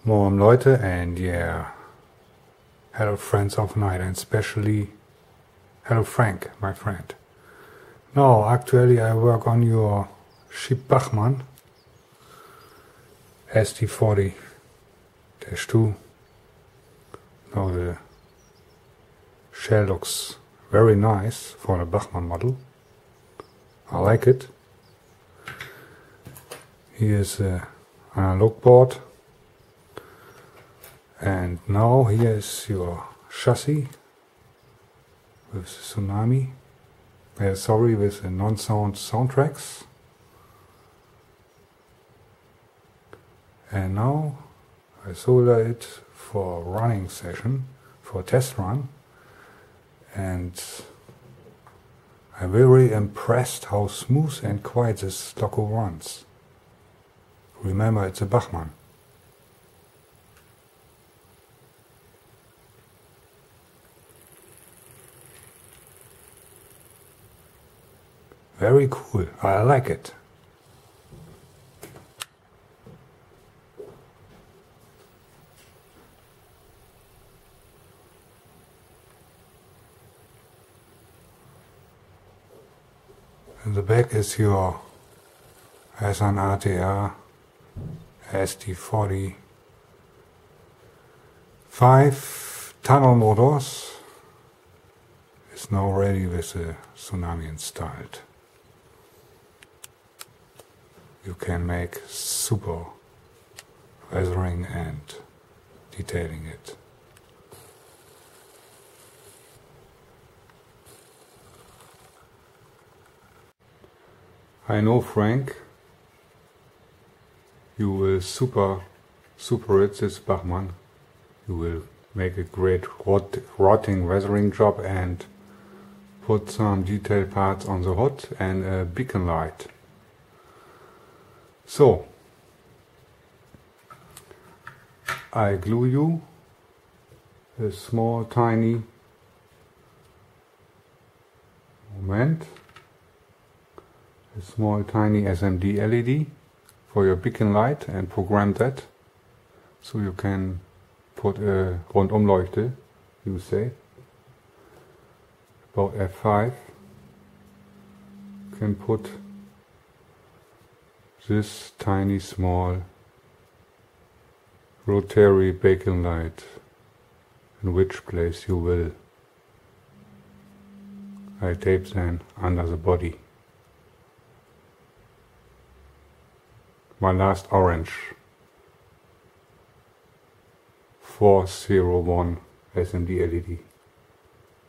Morgen Leute, and yeah, hello friends of night, and especially hello Frank, my friend. Now, actually I work on your cheap Bachmann SD40-2. Now the shell looks very nice for a Bachmann model. I like it. Here's an analog board. And now here is your chassis with Tsunami, with the non-sound soundtracks. And now I solder it for running session, for test run, and I'm very impressed how smooth and quiet this loco runs. Remember, it's a Bachmann. Very cool, I like it. In the back is your Athearn SD40-5 tunnel motors. Is now ready with the Tsunami installed. You can make super weathering and detailing it. I know, Frank, you will super it this Bachmann. You will make a great rotting weathering job and put some detail parts on the hood and a beacon light. So, I glue you a small tiny SMD LED for your beacon light and program that, so you can put a Rundumleuchte, you say, about F5, you can put this tiny small rotary beacon light in which place you will. I tape them under the body. My last orange 401 SMD LED.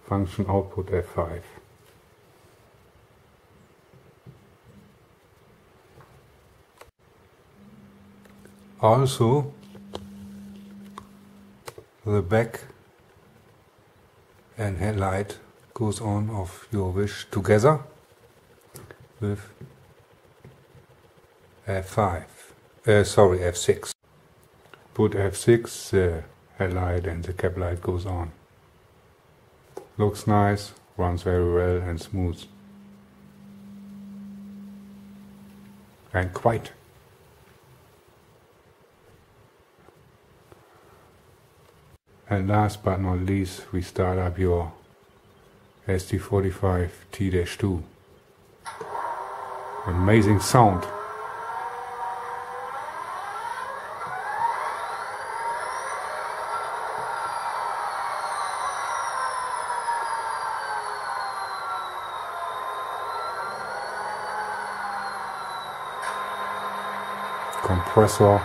Function output F5. Also, the back and headlight goes on of your wish together with F6. Put F6, the headlight and the cap light goes on. Looks nice, runs very well and smooth. And quiet. And last but not least, we start up your SD45-T2. Amazing sound. Compressor.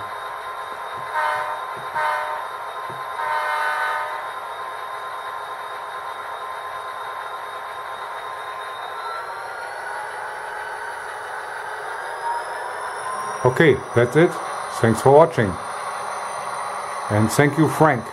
Okay, that's it. Thanks for watching. And thank you, Frank.